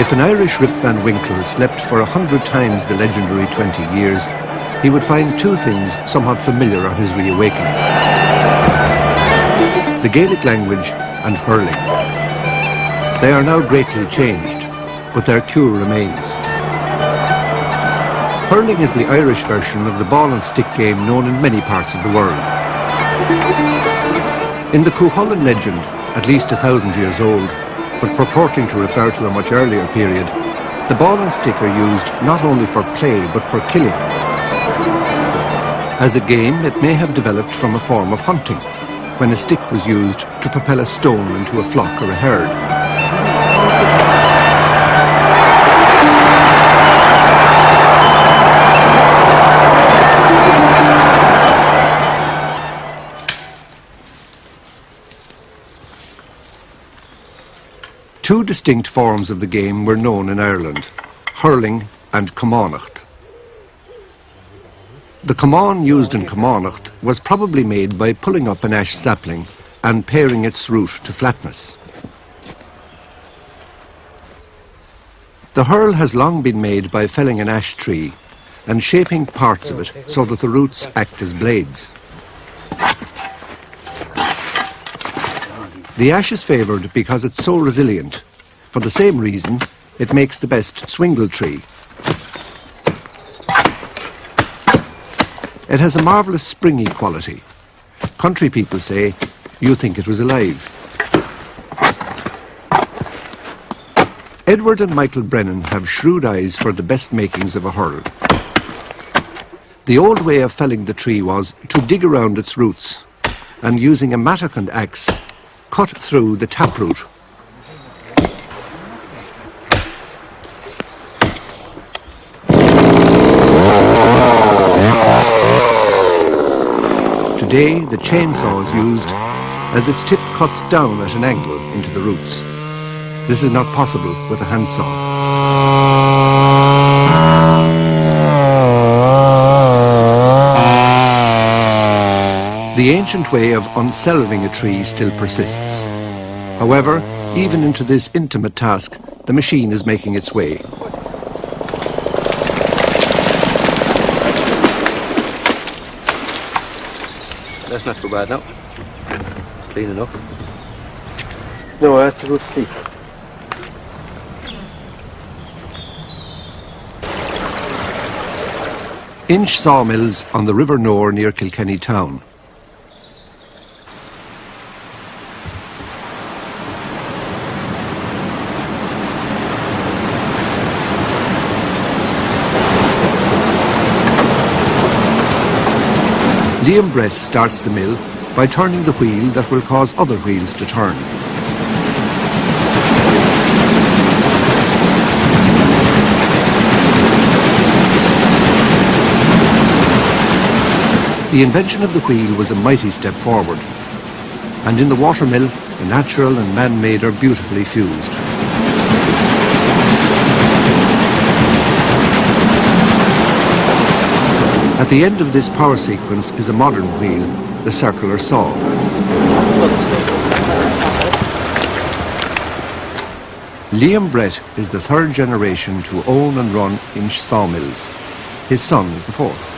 If an Irish Rip Van Winkle slept for 100 times the legendary 20 years, he would find two things somewhat familiar on his reawakening: the Gaelic language and hurling. They are now greatly changed, but their cure remains. Hurling is the Irish version of the ball and stick game known in many parts of the world. In the Cuchulainn legend, at least 1,000 years old, but purporting to refer to a much earlier period, the ball and stick are used not only for play but for killing. As a game, it may have developed from a form of hunting, when a stick was used to propel a stone into a flock or a herd. Two distinct forms of the game were known in Ireland: hurling and Cumannacht. The Cumann used in Cumannacht was probably made by pulling up an ash sapling and paring its root to flatness. The hurl has long been made by felling an ash tree and shaping parts of it so that the roots act as blades. The ash is favoured because it's so resilient. For the same reason, it makes the best swingle tree. It has a marvellous springy quality. Country people say, "You think it was alive." Edward and Michael Brennan have shrewd eyes for the best makings of a hurl. The old way of felling the tree was to dig around its roots and, using a mattock and axe, cut through the taproot. Today, the chainsaw is used as its tip cuts down at an angle into the roots. This is not possible with a handsaw. The ancient way of unselving a tree still persists. However, even into this intimate task, the machine is making its way. That's not too bad now. Clean enough. No, that's a good stick. Inch sawmills on the River Nore near Kilkenny town. Liam Brett starts the mill by turning the wheel that will cause other wheels to turn. The invention of the wheel was a mighty step forward, and in the watermill, the natural and man-made are beautifully fused. At the end of this power sequence is a modern wheel, the circular saw. Liam Brett is the third generation to own and run Inch sawmills. His son is the fourth.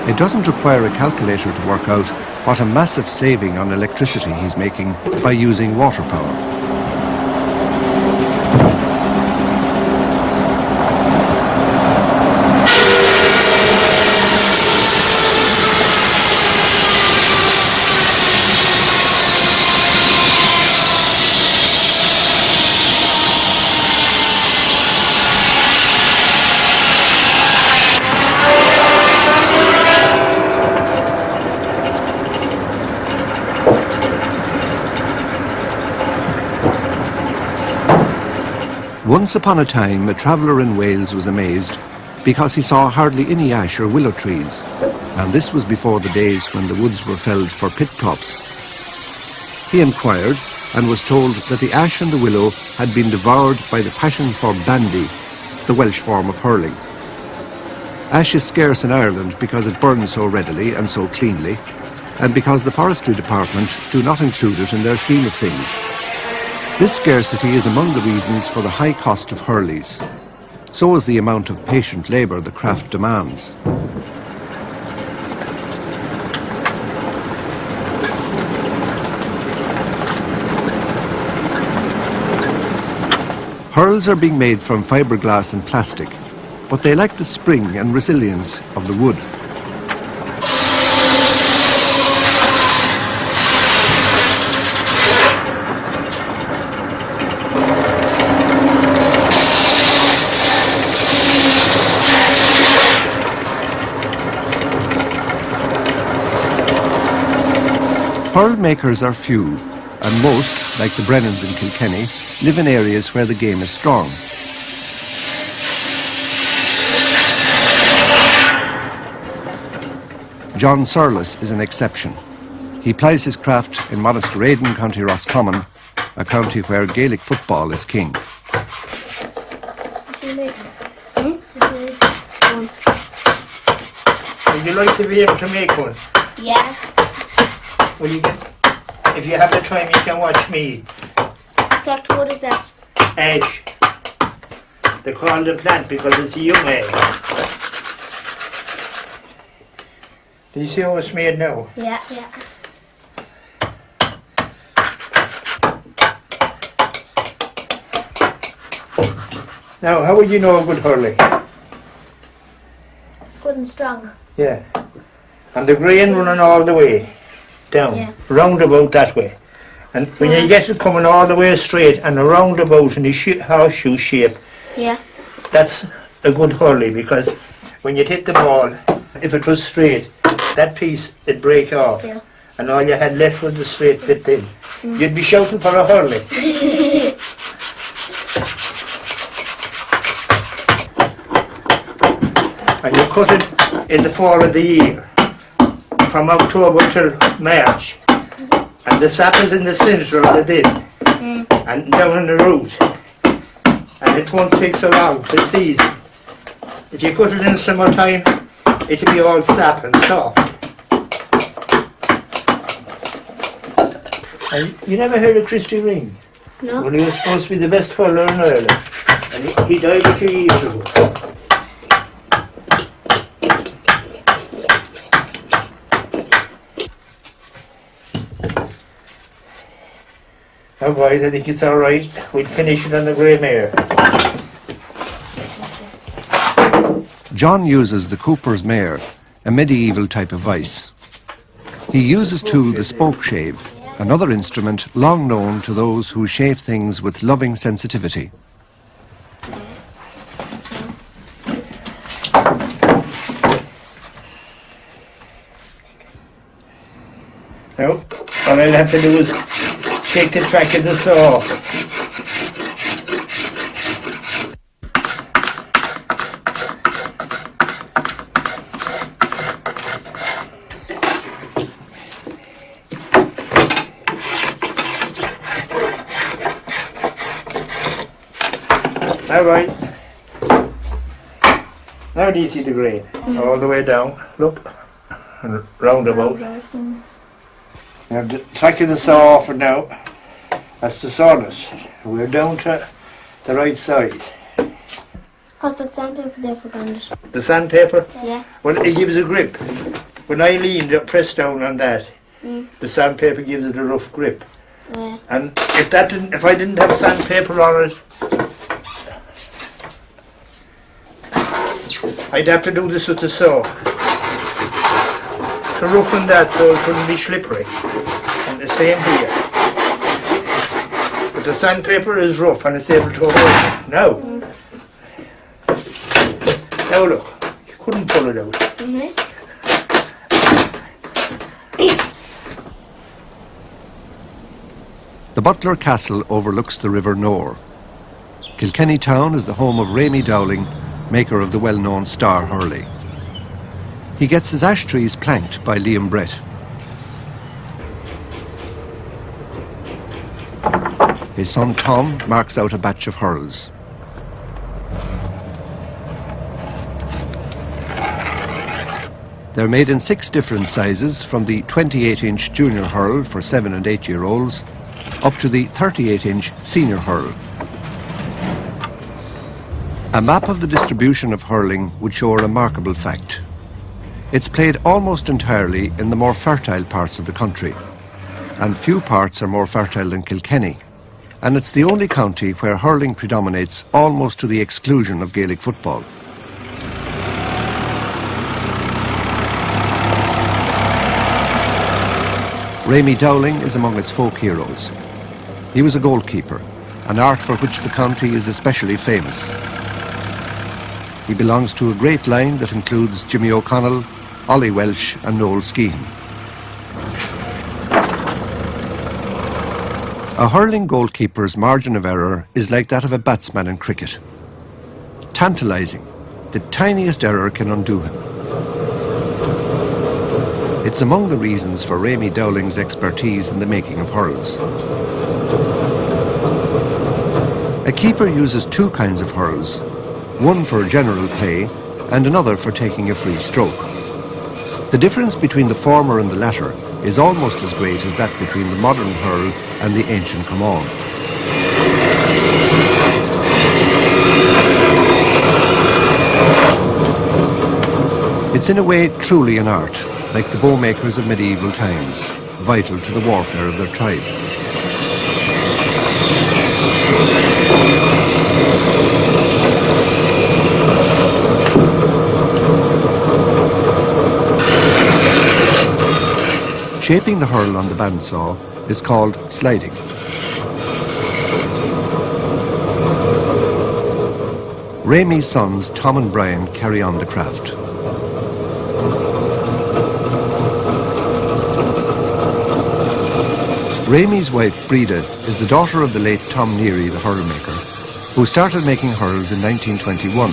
It doesn't require a calculator to work out what a massive saving on electricity he's making by using water power. Once upon a time, a traveller in Wales was amazed because he saw hardly any ash or willow trees, and this was before the days when the woods were felled for pit props. He inquired, and was told that the ash and the willow had been devoured by the passion for bandy, the Welsh form of hurling. Ash is scarce in Ireland because it burns so readily and so cleanly, and because the Forestry Department do not include it in their scheme of things. This scarcity is among the reasons for the high cost of Hurleys. So is the amount of patient labour the craft demands. Hurls are being made from fiberglass and plastic, but they lack the spring and resilience of the wood. Hurl makers are few, and most, like the Brennans in Kilkenny, live in areas where the game is strong. John Surlis is an exception. He plies his craft in modest Raden, County Roscommon, a county where Gaelic football is king. Would you like to be able to make one? Yeah. Will you get, if you have the time, you can watch me. What is that? Ash. They call the plant because it's a young egg. Do you see how it's made now? Yeah. Now, how would you know a good hurley? It's good and strong. Yeah. And the grain running all the way down, Yeah. round about that way. And when you get it coming all the way straight and a roundabout in the horseshoe shape, Yeah. that's a good hurley, because when you hit the ball, if it was straight, that piece it'd break off, Yeah. and all you had left was the straight bit then. You'd be shouting for a hurley. And you cut it in the fall of the year, from October till March, and the sap is in the centre of the din, and down in the root, and it won't take so long to season. If you cut it in summertime, it'll be all sap and soft. And you never heard of Christy Ring? No. Well, he was supposed to be the best hurler in Ireland, and he died a few years ago. Now boys, I think it's alright. We'll finish it on the grey mare. John uses the Cooper's mare, a medieval type of vice. He uses too the spoke shave, another instrument long known to those who shave things with loving sensitivity. Now, all I'll have to do is take the track of the saw. All right. Now do you see the grain? All the way down. Look. And round about. You have the track of the saw off it now. That's the Surlis. We're down to the right side. What's that sandpaper there for, Bandit? The sandpaper? Yeah. Well, it gives a grip. When I leaned up, press down on that, the sandpaper gives it a rough grip. Yeah. And if I didn't have sandpaper on it, I'd have to do this with the saw to roughen that so it wouldn't be slippery. And the same here. But the sandpaper is rough and it's able to hold it. Now, now look, you couldn't pull it out. The Butler Castle overlooks the River Nore. Kilkenny town is the home of Raymie Dowling, maker of the well-known Star Hurley. He gets his ash trees planked by Liam Brett. his son Tom marks out a batch of hurls. They're made in 6 different sizes, from the 28-inch junior hurl for 7 and 8-year-olds up to the 38-inch senior hurl. A map of the distribution of hurling would show a remarkable fact. It's played almost entirely in the more fertile parts of the country, and few parts are more fertile than Kilkenny, and it's the only county where hurling predominates almost to the exclusion of Gaelic football. Raymie Dowling is among its folk heroes. He was a goalkeeper, an art for which the county is especially famous. He belongs to a great line that includes Jimmy O'Connell, Ollie Welsh and Noel Skeen. A hurling goalkeeper's margin of error is like that of a batsman in cricket. Tantalising, the tiniest error can undo him. It's among the reasons for Raymie Dowling's expertise in the making of hurls. A keeper uses 2 kinds of hurls, one for general play and another for taking a free stroke. The difference between the former and the latter is almost as great as that between the modern hurl and the ancient command. It's in a way truly an art, like the bowmakers of medieval times, vital to the warfare of their tribe. Shaping the hurl on the bandsaw is called sliding. Raymie's sons Tom and Brian carry on the craft. Raymie's wife Breda is the daughter of the late Tom Neary, the hurl maker, who started making hurls in 1921.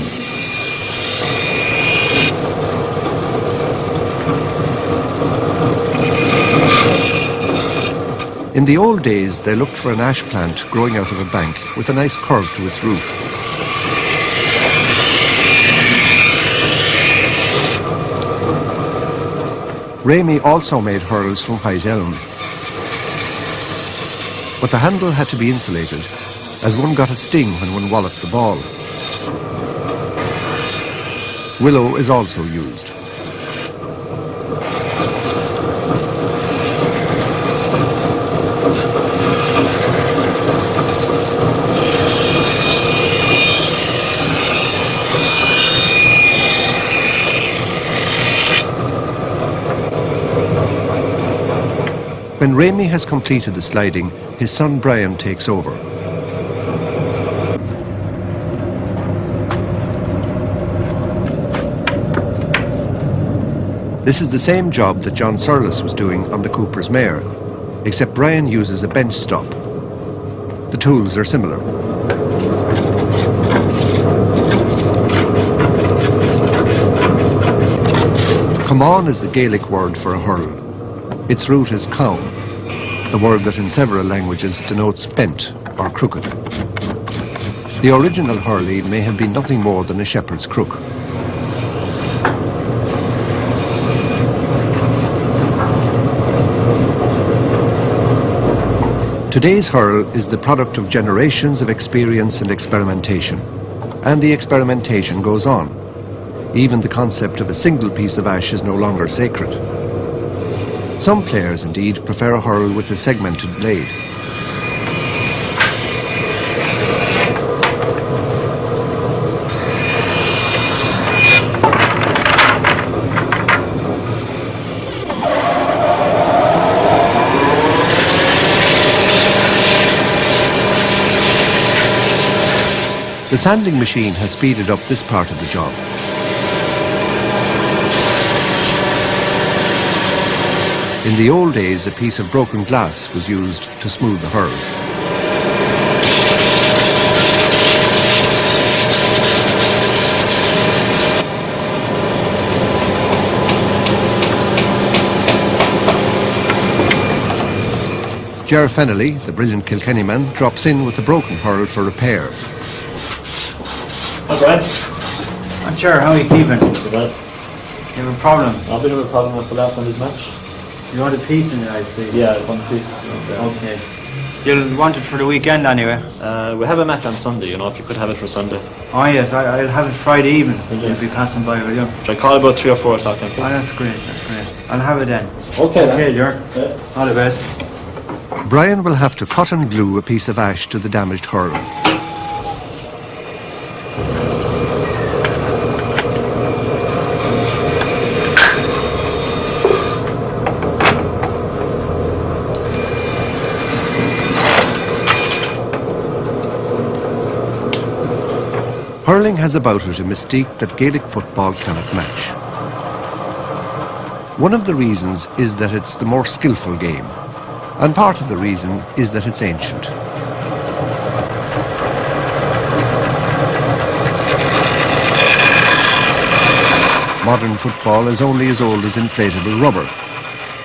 In the old days, they looked for an ash plant growing out of a bank with a nice curve to its root. Raymie also made hurls from white elm. But the handle had to be insulated, as one got a sting when one walloped the ball. Willow is also used. When Raymie has completed the sliding, his son Brian takes over. This is the same job that John Surlis was doing on the Cooper's mare, except Brian uses a bench stop. The tools are similar. Come is the Gaelic word for a hurl. Its root is cown, the word that in several languages denotes bent or crooked. The original hurley may have been nothing more than a shepherd's crook. Today's hurl is the product of generations of experience and experimentation, and the experimentation goes on. Even the concept of a single piece of ash is no longer sacred. Some players, indeed, prefer a hurl with a segmented blade. The sanding machine has speeded up this part of the job. In the old days, a piece of broken glass was used to smooth the hurl. Ger Fennelly, the brilliant Kilkenny man, drops in with the broken hurl for repair. Hi, Brian. I'm sure, how are you keeping? Good bad. You have a problem? I've been having a problem after last Sunday's match. You want a piece in it, I see. Yeah, I want this. Okay. You'll want it for the weekend anyway. We have a match on Sunday, you know, if you could have it for Sunday. Oh yes, I'll have it Friday evening. You'll be passing by, will you? Should I call about 3 or 4 o'clock then? Oh, that's great, that's great. I'll have it then. Okay, then. Okay, Ger. Yeah. All the best. Brian will have to cut and glue a piece of ash to the damaged hurl. Hurling has about it a mystique that Gaelic football cannot match. One of the reasons is that it's the more skillful game, and part of the reason is that it's ancient. Modern football is only as old as inflatable rubber,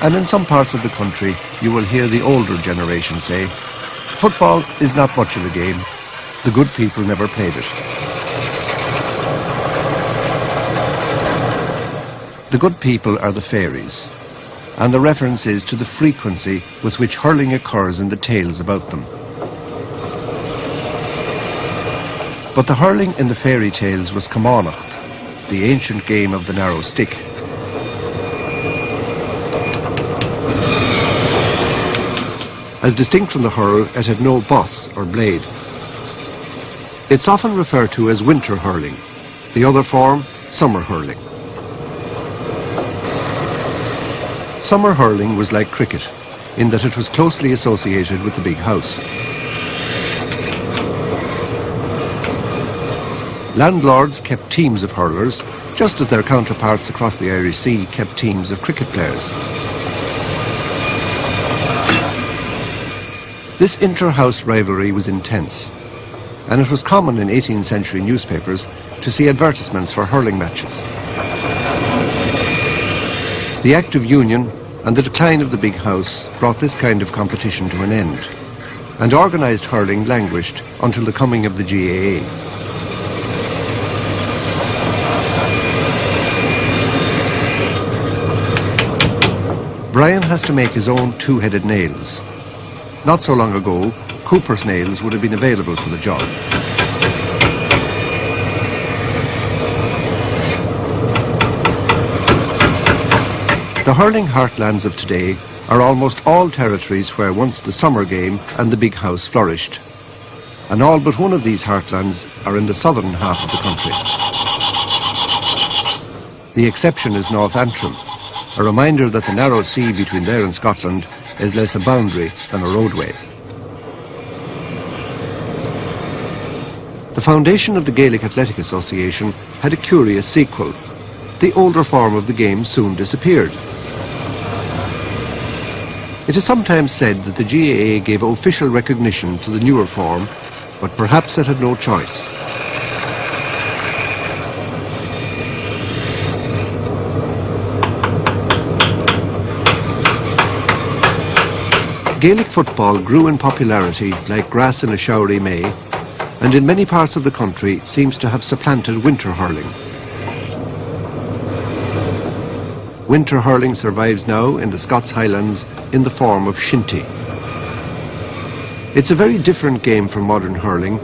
and in some parts of the country you will hear the older generation say, "Football is not much of a game, the good people never played it." The good people are the fairies, and the reference is to the frequency with which hurling occurs in the tales about them. But the hurling in the fairy tales was Camánacht, the ancient game of the narrow stick. As distinct from the hurl, it had no boss or blade. It's often referred to as winter hurling, the other form, summer hurling. Summer hurling was like cricket, in that it was closely associated with the big house. Landlords kept teams of hurlers, just as their counterparts across the Irish Sea kept teams of cricket players. This inter-house rivalry was intense, and it was common in 18th century newspapers to see advertisements for hurling matches. The Act of Union and the decline of the big house brought this kind of competition to an end, and organised hurling languished until the coming of the GAA. Brian has to make his own two-headed nails. Not so long ago, Cooper's nails would have been available for the job. The hurling heartlands of today are almost all territories where once the summer game and the big house flourished. And all but one of these heartlands are in the southern half of the country. The exception is North Antrim, a reminder that the narrow sea between there and Scotland is less a boundary than a roadway. The foundation of the Gaelic Athletic Association had a curious sequel. The older form of the game soon disappeared. It is sometimes said that the GAA gave official recognition to the newer form, but perhaps it had no choice. Gaelic football grew in popularity like grass in a showery May, and in many parts of the country seems to have supplanted winter hurling. Winter hurling survives now in the Scots Highlands in the form of shinty. It's a very different game from modern hurling,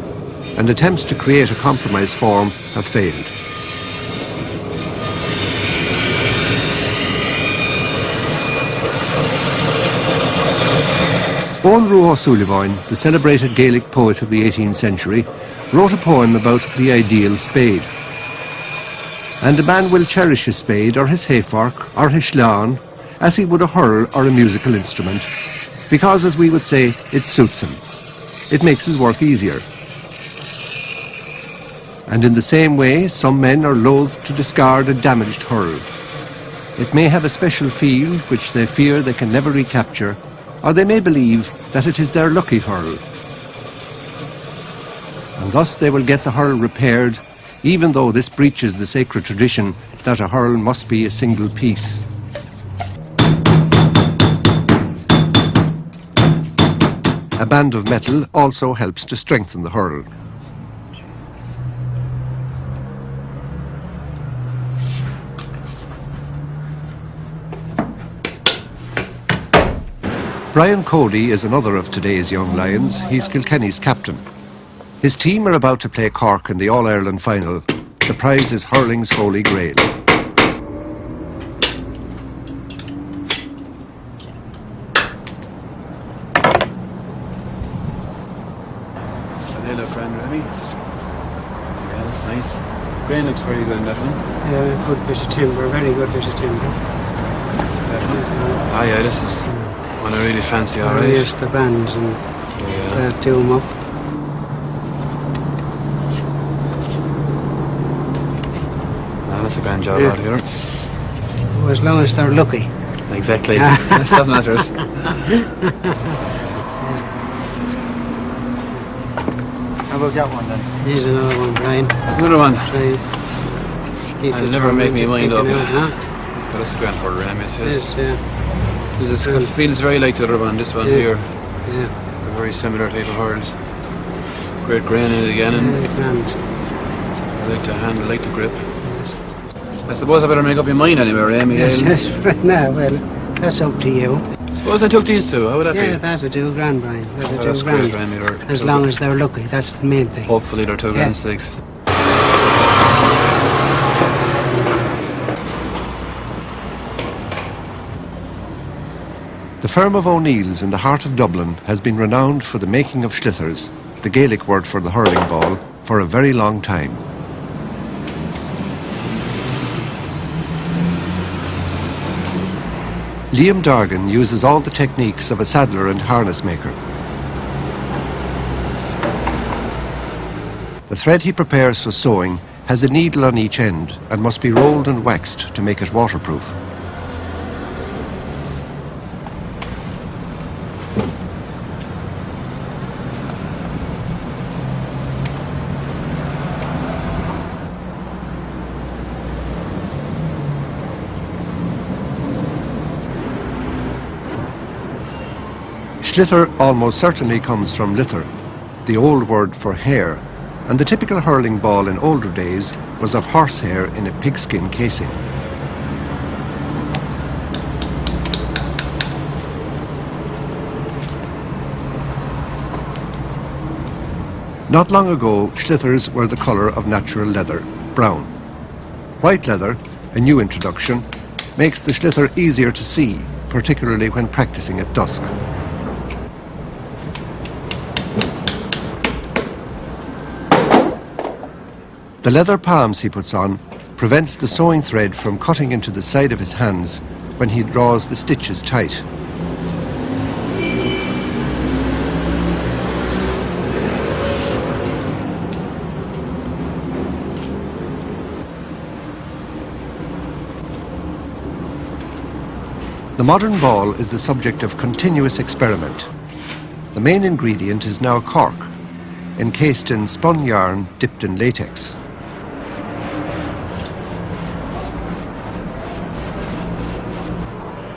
and attempts to create a compromise form have failed. Owen Ruo Sullivan, the celebrated Gaelic poet of the 18th century, wrote a poem about the ideal spade. And a man will cherish his spade or his hayfork or his sláán as he would a hurl or a musical instrument, because, as we would say, it suits him. It makes his work easier. And in the same way, some men are loath to discard a damaged hurl. It may have a special feel which they fear they can never recapture, or they may believe that it is their lucky hurl. And thus they will get the hurl repaired, even though this breaches the sacred tradition that a hurl must be a single piece. A band of metal also helps to strengthen the hurl. Brian Cody is another of today's young lions. He's Kilkenny's captain. His team are about to play Cork in the All-Ireland final. The prize is hurling's holy grail. Hello, friend Raymie. Yeah, that's nice. Grain looks very good in that one. Yeah, good bit of timber, very good bit of timber. Ah, yeah, this is one I really fancy, alright. Here's the bands and that do them up. Ah, that's a grand job out here. Oh, as long as they're lucky. Exactly. That's what matters. How about that one then? Here's another one, Brian. Another one. Keep I'll it never make me keep mind it up. out, huh? But that's a grand hurl, Raymie. It is. Yes, It feels very like the other one, this one here. yeah. A very similar type of hurls. Great grain in it again, and Grand. I like the handle, I like the grip. Yes, I suppose I better make up your mind anyway, Raymie. yes, yes. No, well, that's up to you. Suppose I took these two, how would that Yeah, be? that'll do grand, Brian. That'll Oh, do that's great, grand. Raymie. As long as they're lucky, that's the main thing. Hopefully they're 2 Yeah. grand sticks. The firm of O'Neill's in the heart of Dublin has been renowned for the making of schlithers, the Gaelic word for the hurling ball, for a very long time. Liam Dargan uses all the techniques of a saddler and harness maker. The thread he prepares for sewing has a needle on each end and must be rolled and waxed to make it waterproof. Schlither almost certainly comes from lither, the old word for hair, and the typical hurling ball in older days was of horsehair in a pigskin casing. Not long ago, schlithers were the colour of natural leather, brown. White leather, a new introduction, makes the schlither easier to see, particularly when practising at dusk. The leather palms he puts on prevents the sewing thread from cutting into the side of his hands when he draws the stitches tight. The modern ball is the subject of continuous experiment. The main ingredient is now cork, encased in spun yarn dipped in latex.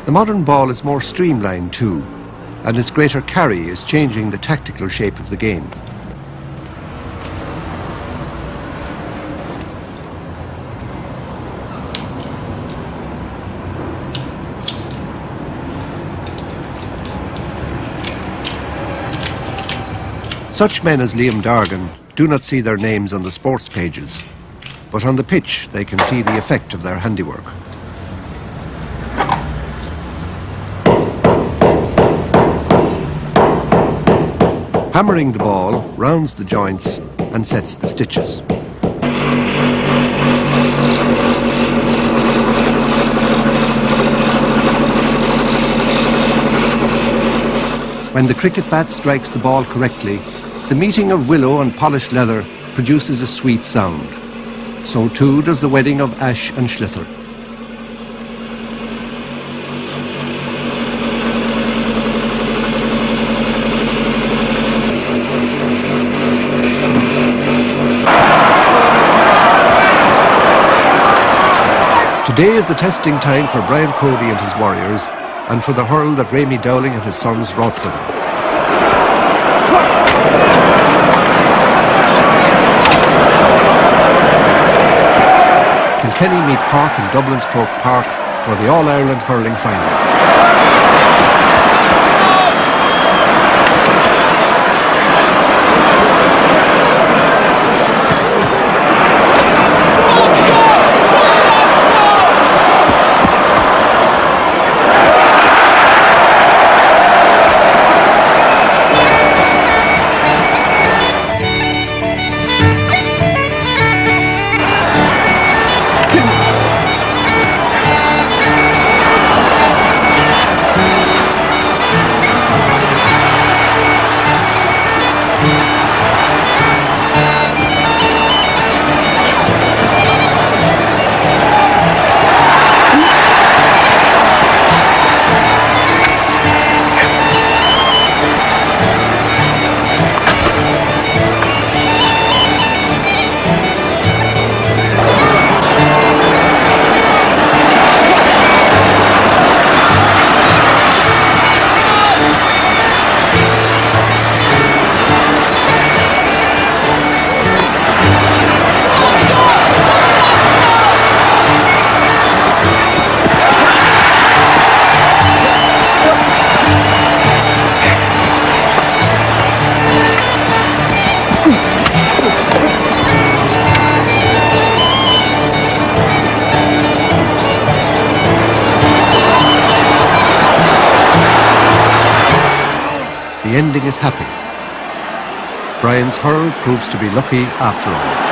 The modern ball is more streamlined too, and its greater carry is changing the tactical shape of the game. Such men as Liam Dargan do not see their names on the sports pages, but on the pitch they can see the effect of their handiwork. Hammering the ball rounds the joints and sets the stitches. When the cricket bat strikes the ball correctly, the meeting of willow and polished leather produces a sweet sound. So too does the wedding of ash and schlither. Today is the testing time for Brian Cody and his warriors, and for the hurl that Raymie Dowling and his sons wrought for them. Kenny meet Cork in Dublin's Croke Park for the All-Ireland hurling final. The ending is happy. Brian's hurl proves to be lucky after all.